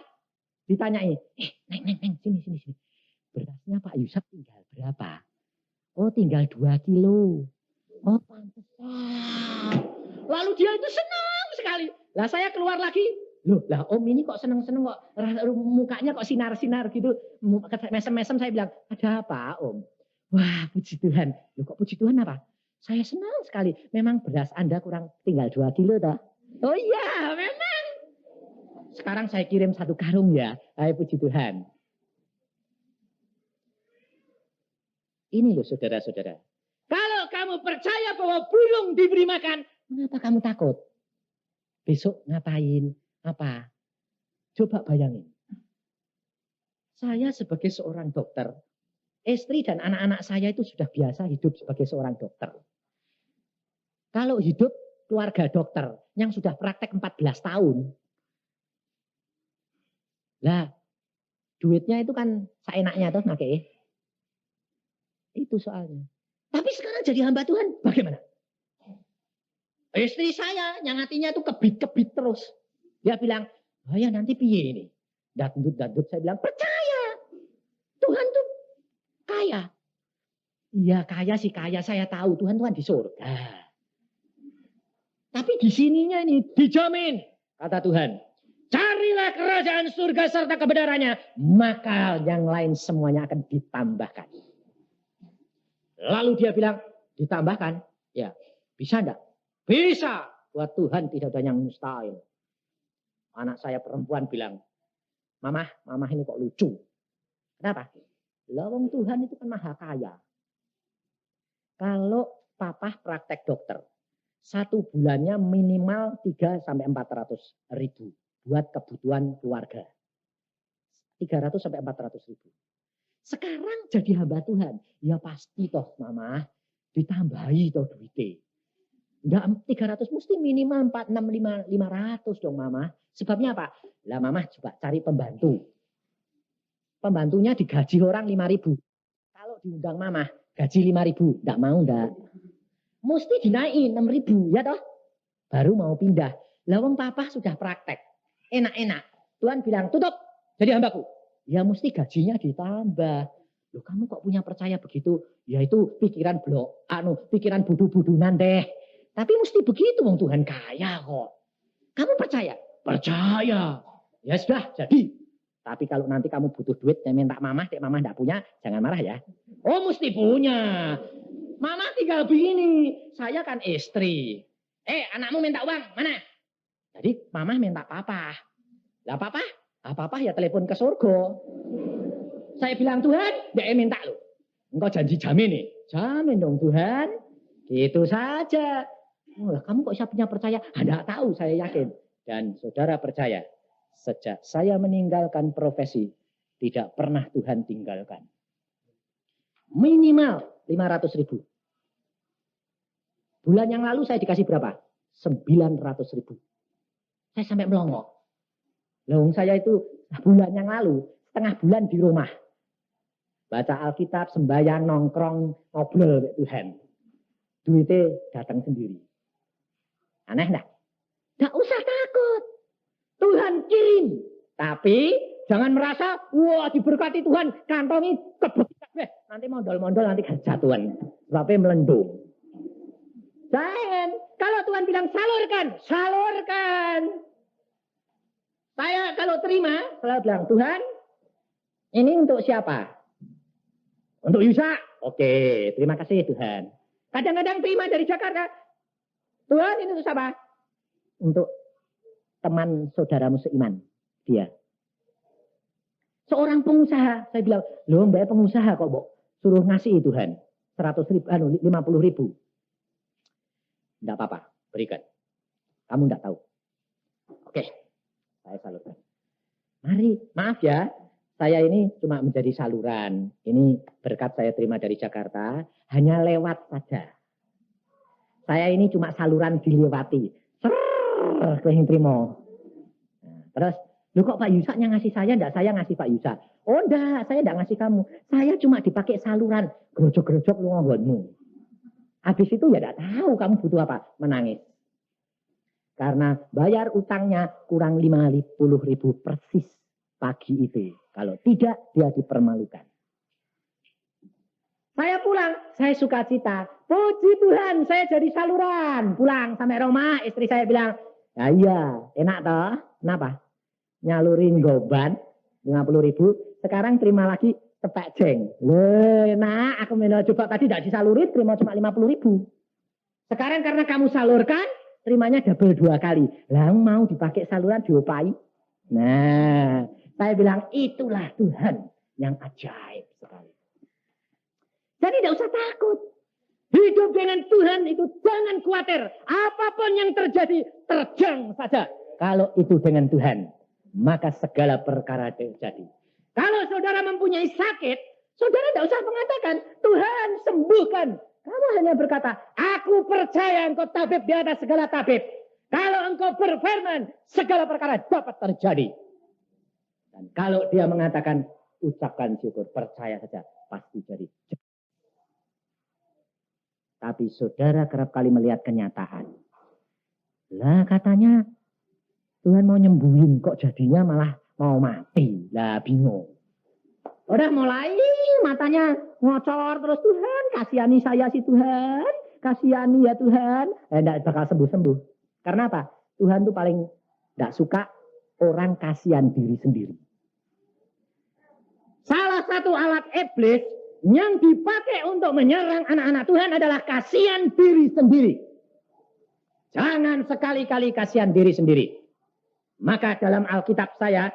Ditanyai, Neng, sini. Berasnya Pak Yusak tinggal berapa? Oh, tinggal 2 kilo. Oh, pantesan. Lalu dia itu senang sekali. Lah saya keluar lagi. Loh, lah Om ini kok senang-senang kok. Mukanya kok sinar-sinar gitu. Mesem-mesem saya bilang, ada apa Om? Wah, puji Tuhan. Loh kok puji Tuhan apa? Saya senang sekali. Memang beras Anda kurang tinggal 2 kilo dah. Oh iya, memang. Sekarang saya kirim 1 karung ya. Hai puji Tuhan. Ini loh saudara-saudara. Kalau kamu percaya bahwa burung diberi makan, mengapa kamu takut? Besok ngapain? Apa? Coba bayangin. Saya sebagai seorang dokter, istri dan anak-anak saya itu sudah biasa hidup sebagai seorang dokter. Kalau hidup keluarga dokter yang sudah praktek 14 tahun, lah duitnya itu kan seenaknya tuh pakai. Itu soalnya. Tapi sekarang jadi hamba Tuhan, bagaimana? Istri saya yang hatinya itu kebit-kebit terus. Dia bilang, oh ya nanti piye ini? Dandut. Saya bilang, percaya. Tuhan tuh kaya. Iya kaya sih kaya, saya tahu. Tuhan di surga. Tapi di sininya ini dijamin. Kata Tuhan, carilah kerajaan surga serta kebenarannya. Maka yang lain semuanya akan ditambahkan. Lalu dia bilang, ditambahkan? Ya, bisa enggak? Bisa. Buat Tuhan tidak ada yang mustahil. Anak saya perempuan bilang, Mama ini kok lucu. Kenapa? Lawang Tuhan itu kan maha kaya. Kalau papa praktek dokter, 1 bulannya minimal 300-400 ribu buat kebutuhan keluarga. 300-400 ribu. Sekarang jadi hamba Tuhan. Ya pasti toh Mama, ditambahi toh duitnya. Enggak 300, mesti minimal 500 dong Mama. Sebabnya apa? Lah Mama coba cari pembantu. Pembantunya digaji orang 5.000. Kalau diundang Mama, gaji 5.000. Enggak mau enggak. Mesti dinaikin 6.000 ya toh. Baru mau pindah. Lah wong papa sudah praktek. Enak-enak. Tuhan bilang tutup jadi hambaku. Ya mesti gajinya ditambah. Loh kamu kok punya percaya begitu? Ya itu pikiran pikiran budu-budunan deh. Tapi mesti begitu wong Tuhan kaya kok. Kamu percaya? Percaya. Ya sudah jadi. Tapi kalau nanti kamu butuh duit yang minta mama enggak punya, jangan marah ya. Oh mesti punya. Mama tinggal begini. Saya kan istri. Anakmu minta uang, mana? Jadi mama minta papa. Lah papa? Papa ya telepon ke surga. Saya bilang, Tuhan, dia minta loh. Engkau janji jamin nih. Jamin dong Tuhan. Gitu saja. Oh, lah, kamu kok siapanya percaya? Tidak tahu, saya yakin. Dan saudara percaya, sejak saya meninggalkan profesi, tidak pernah Tuhan tinggalkan. Minimal 500.000. Bulan yang lalu saya dikasih berapa? 900.000. Saya sampai melongo. Loh, saya itu bulan yang lalu, setengah bulan di rumah. Baca Alkitab, sembahyang, nongkrong, ngobrol dengan Tuhan. Duitnya datang sendiri. Aneh enggak? Enggak usah takut. Tuhan kirim. Tapi jangan merasa, wah diberkati Tuhan, kantongi kebet. Nanti mondol-mondol, nanti jatuhan. Sebabnya melendung. Jangan. Kalau Tuhan bilang salurkan, salurkan. Saya kalau terima, selalu bilang, Tuhan, ini untuk siapa? Untuk Yusa? Oke, terima kasih Tuhan. Kadang-kadang terima dari Jakarta. Tuhan, ini untuk siapa? Untuk teman saudaramu seiman. Dia. Seorang pengusaha. Saya bilang, loh mbak pengusaha kok, Bok. Suruh ngasih Tuhan. 50.000. Tidak apa-apa, berikan. Kamu tidak tahu. Oke, saya salurkan. Mari, maaf ya. Saya ini cuma menjadi saluran. Ini berkat saya terima dari Jakarta. Hanya lewat saja. Saya ini cuma saluran dilewati. Kalian terima. Terus, lu kok Pak Yusa yang ngasih saya? Enggak, saya ngasih Pak Yusa. Oh enggak, saya enggak ngasih kamu. Saya cuma dipakai saluran. Gerojok-gerojok lu ngomongmu. Habis itu ya enggak tahu kamu butuh apa. Menangis. Karena bayar utangnya kurang 50.000 persis pagi itu. Kalau tidak, dia dipermalukan. Saya pulang, saya sukacita. Puji Tuhan, saya jadi saluran. Pulang sampai rumah, istri saya bilang, ya iya, enak toh. Kenapa? Nyalurin goban 50.000, sekarang terima lagi tepek jeng. Loh, enak, aku coba tadi tidak disalurin, terima cuma 50.000. Sekarang karena kamu salurkan, terimanya double 2 kali. Lah mau dipakai saluran diopai. Nah, saya bilang itulah Tuhan yang ajaib sekali. Jadi tidak usah takut. Hidup dengan Tuhan itu jangan khawatir. Apapun yang terjadi, terjang saja. Kalau itu dengan Tuhan, maka segala perkara terjadi. Kalau saudara mempunyai sakit, saudara tidak usah mengatakan, Tuhan sembuhkan. Kamu hanya berkata, aku percaya engkau tabib di atas segala tabib. Kalau engkau berfirman, segala perkara dapat terjadi. Dan kalau dia mengatakan, ucapkan syukur, percaya saja, pasti jadi. Tapi saudara kerap kali melihat kenyataan. Lah katanya, Tuhan mau nyembuhin, kok jadinya malah mau mati. Lah bingung. Udah mulai matanya ngocor terus, Tuhan kasihani saya sih Tuhan. Kasihani ya Tuhan. Enggak bakal sembuh-sembuh. Karena apa? Tuhan tuh paling enggak suka orang kasihan diri sendiri. Salah satu alat iblis yang dipakai untuk menyerang anak-anak Tuhan adalah kasihan diri sendiri. Jangan sekali-kali kasihan diri sendiri. Maka dalam Alkitab saya,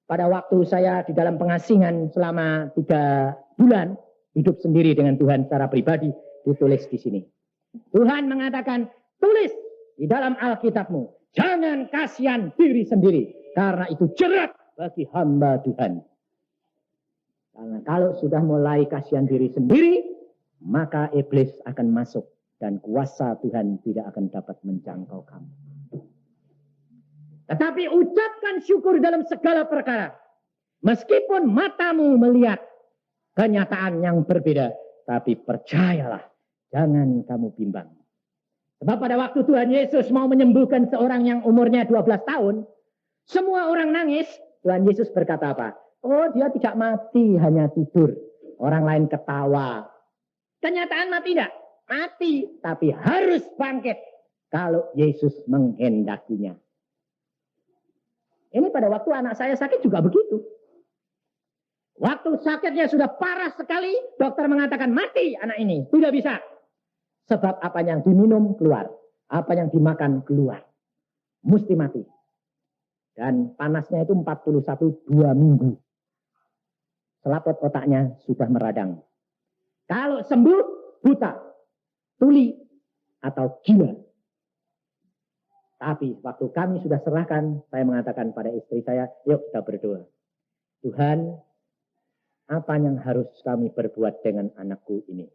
pada waktu saya di dalam pengasingan selama 3 bulan, hidup sendiri dengan Tuhan secara pribadi, ditulis di sini. Tuhan mengatakan, tulis di dalam Alkitabmu, jangan kasihan diri sendiri, karena itu jerat bagi hamba Tuhan. Karena kalau sudah mulai kasihan diri sendiri, maka iblis akan masuk dan kuasa Tuhan tidak akan dapat menjangkau kamu. Tetapi ucapkan syukur dalam segala perkara. Meskipun matamu melihat kenyataan yang berbeda, tapi percayalah, jangan kamu bimbang. Sebab pada waktu Tuhan Yesus mau menyembuhkan seorang yang umurnya 12 tahun, semua orang nangis. Tuhan Yesus berkata apa? Oh, dia tidak mati, hanya tidur. Orang lain ketawa. Kenyataan mati tidak? Mati, tapi harus bangkit kalau Yesus menghendakinya. Ini pada waktu anak saya sakit juga begitu. Waktu sakitnya sudah parah sekali, dokter mengatakan mati anak ini. Tidak bisa. Sebab apa yang diminum keluar. Apa yang dimakan keluar. Mesti mati. Dan panasnya itu 41 2 minggu. Selaput otaknya sudah meradang. Kalau sembuh, buta, tuli, atau gila. Tapi waktu kami sudah serahkan, saya mengatakan pada istri saya, yuk kita berdoa. Tuhan, apa yang harus kami berbuat dengan anakku ini?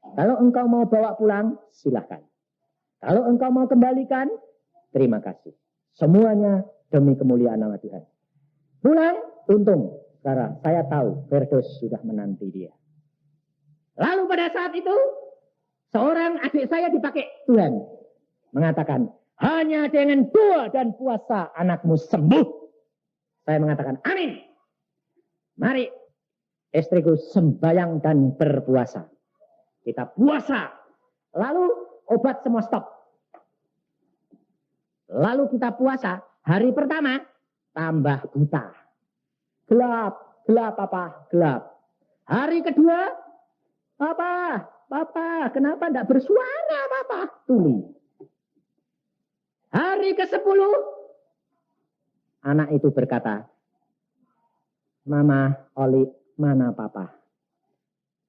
Kalau engkau mau bawa pulang, silahkan. Kalau engkau mau kembalikan, terima kasih. Semuanya demi kemuliaan nama Tuhan. Pulang, untung. Karena saya tahu Firdaus sudah menanti dia. Lalu pada saat itu, seorang adik saya dipakai Tuhan. Mengatakan, hanya dengan doa dan puasa anakmu sembuh. Saya mengatakan, amin. Mari, istriku sembayang dan berpuasa. Kita puasa. Lalu obat semua stop. Lalu kita puasa. Hari pertama, tambah buta. Gelap, gelap apa? Gelap. Hari kedua, Papa, kenapa tidak bersuara, Papa? Tuli. Hari ke-10, anak itu berkata, Mama, Oli, mana Papa?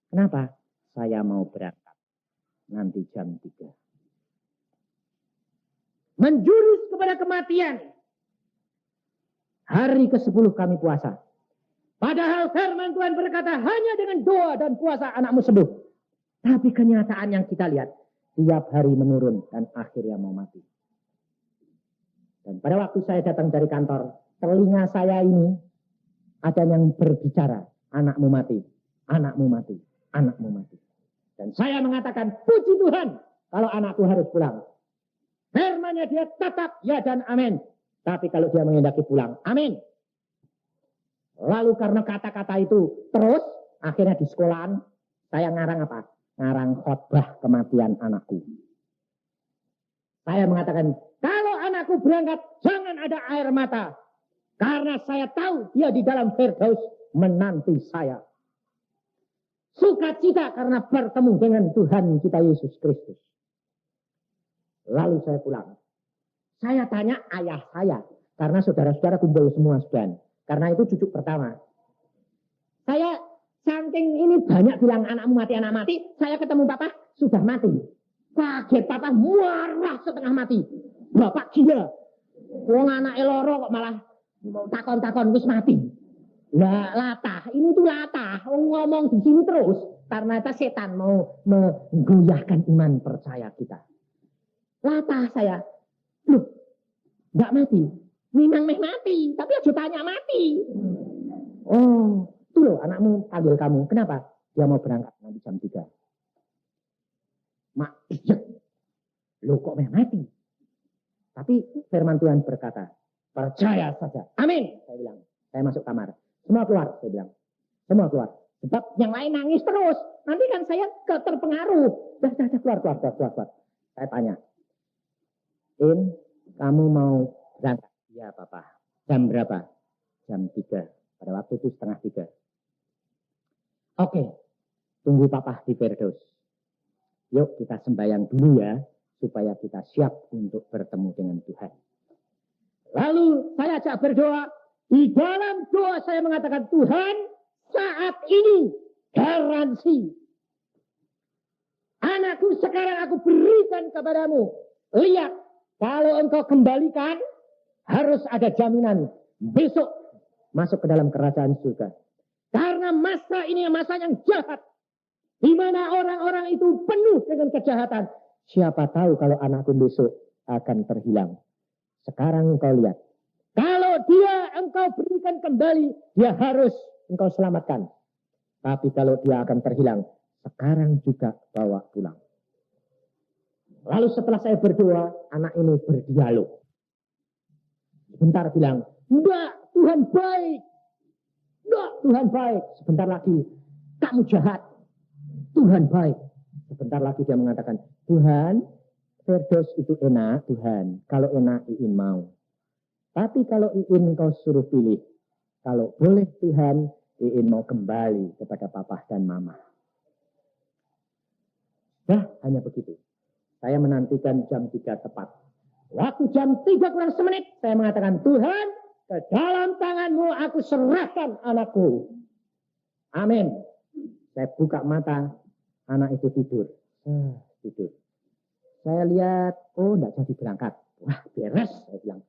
Kenapa? Saya mau berangkat. Nanti jam 3. Menjurus kepada kematian. Hari ke-10 kami puasa. Padahal firman Tuhan berkata, hanya dengan doa dan puasa anakmu sembuh. Tapi kenyataan yang kita lihat, tiap hari menurun dan akhirnya mau mati. Dan pada waktu saya datang dari kantor, telinga saya ini ada yang berbicara, anakmu mati, anakmu mati, anakmu mati. Dan saya mengatakan, puji Tuhan, kalau anakku harus pulang. Firman-Nya dia tetap ya dan amin. Tapi kalau dia menghendaki pulang, amin. Lalu karena kata-kata itu terus, akhirnya di sekolahan, saya ngarang apa? Ngarang khotbah kematian anakku. Saya mengatakan, kalau anakku berangkat, jangan ada air mata. Karena saya tahu dia di dalam Firdaus menanti saya. Sukacita karena bertemu dengan Tuhan kita Yesus Kristus. Lalu saya pulang. Saya tanya ayah saya. Karena saudara-saudara kumpul semua sudah. Karena itu cucu pertama. Saya saking ini banyak bilang anakmu mati, anak mati. Saya ketemu papa sudah mati. Kaget papa marah setengah mati. Bapak gila. Wong anak eloro kok malah takon-takon wis mati. Lah latah, ini tuh latah. Ngomong di sini terus. Karena itu setan mau menggoyahkan iman percaya kita. Latah saya. Loh, enggak mati. Memang mati, tapi aja tanya mati. Oh, itu loh anakmu panggil kamu. Kenapa? Dia mau berangkat nanti jam 3. Mak, iya. Loh kok mati? Tapi firman Tuhan berkata, percaya saja. Amin. Saya bilang, saya masuk kamar. Semua keluar, saya bilang. Semua keluar. Sebab yang lain nangis terus. Nanti kan saya terpengaruh. Dah, keluar. Saya tanya, kamu mau berangkat? Ya papa. Jam berapa? Jam 3. Pada waktu itu 2:30. Oke. Tunggu papa di Firdaus. Yuk kita sembahyang dulu ya. Supaya kita siap untuk bertemu dengan Tuhan. Lalu saya ajak berdoa. Di dalam doa saya mengatakan, Tuhan saat ini garansi. Anakku sekarang aku berikan kepadamu. Lihat. Kalau engkau kembalikan. Harus ada jaminan besok masuk ke dalam kerajaan surga. Karena masa ini masa yang jahat. Di mana orang-orang itu penuh dengan kejahatan. Siapa tahu kalau anakku besok akan terhilang. Sekarang engkau lihat. Kalau dia engkau berikan kembali, dia harus engkau selamatkan. Tapi kalau dia akan terhilang, sekarang juga bawa pulang. Lalu setelah saya berdoa, anak ini berdialog. Sebentar bilang, enggak, Tuhan baik. Enggak, Tuhan baik. Sebentar lagi, kamu jahat. Tuhan baik. Sebentar lagi dia mengatakan, Tuhan, Firdaus itu enak, Tuhan. Kalau enak, Iin mau. Tapi kalau Iin kau suruh pilih. Kalau boleh Tuhan, Iin mau kembali kepada papa dan mama. Nah, hanya begitu. Saya menantikan jam 3 tepat. Waktu jam 3 kurang semenit, saya mengatakan, Tuhan, ke dalam tangan-Mu aku serahkan anakku. Amin. Saya buka mata, anak itu tidur. Tidur. Saya lihat, oh enggak jadi berangkat. Wah, beres, saya bilang.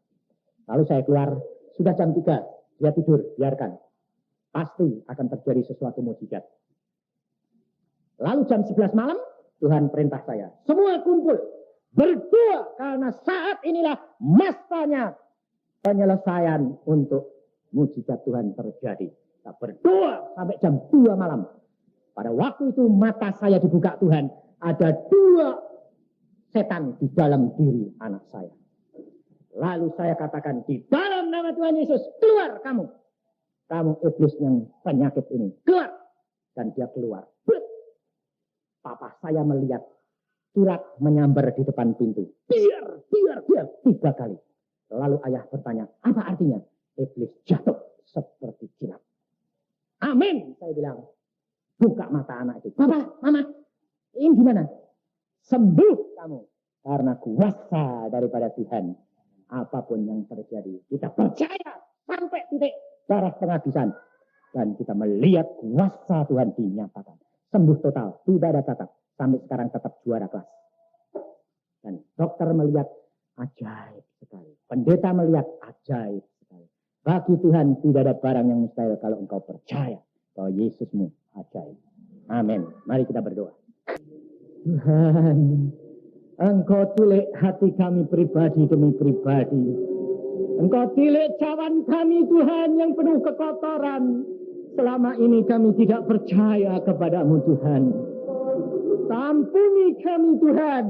Lalu saya keluar, sudah jam 3, dia tidur, biarkan. Pasti akan terjadi sesuatu mukjizat. Lalu jam 11 malam, Tuhan perintah saya. Semua kumpul, berdoa karena saat inilah masanya penyelesaian untuk mukjizat Tuhan terjadi. Kita berdoa sampai jam 2 malam. Pada waktu itu mata saya dibuka Tuhan. Ada 2 setan di dalam diri anak saya. Lalu saya katakan, di dalam nama Tuhan Yesus, keluar kamu. Kamu iblis yang penyakit ini. Keluar. Dan dia keluar. Papa saya melihat surat menyambar di depan pintu. Biar. 3 kali. Lalu ayah bertanya, apa artinya? Iblis jatuh seperti jinak. Amin, saya bilang. Buka mata anak itu. Papa, mama, ini gimana? Sembuh kamu. Karena kuasa daripada Tuhan. Apapun yang terjadi. Kita percaya sampai titik darah penghabisan. Dan kita melihat kuasa Tuhan dinyatakan. Sembuh total. Tidak ada cacat. Sampai sekarang tetap juara kelas. Dan dokter melihat ajaib sekali. Pendeta melihat ajaib sekali. Bagi Tuhan tidak ada barang yang mustahil kalau engkau percaya bahwa Yesusmu ajaib. Amin. Mari kita berdoa. Tuhan, Engkau tulik hati kami pribadi demi pribadi. Engkau tilik cawan kami Tuhan yang penuh kekotoran. Selama ini kami tidak percaya kepadamu Tuhan. Ampuni kami Tuhan.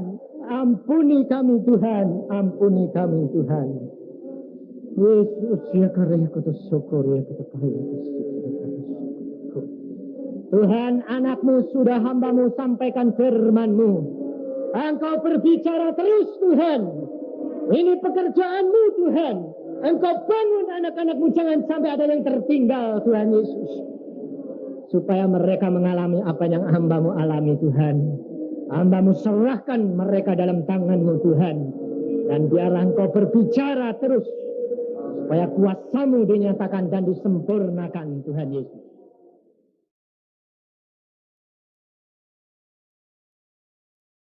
Ampuni kami Tuhan. Ampuni kami Tuhan. Yesus ya karya kutus syukur ya kutus kaya. Tuhan, anakmu sudah hambamu sampaikan firman-Mu. Engkau berbicara terus Tuhan. Ini pekerjaanmu Tuhan. Engkau bangun anak-anakmu, jangan sampai ada yang tertinggal Tuhan Yesus. Supaya mereka mengalami apa yang hambamu alami Tuhan. Hambamu serahkan mereka dalam tangan-Mu Tuhan. Dan biarlah Engkau berbicara terus. Supaya kuasa-Mu dinyatakan dan disempurnakan Tuhan Yesus.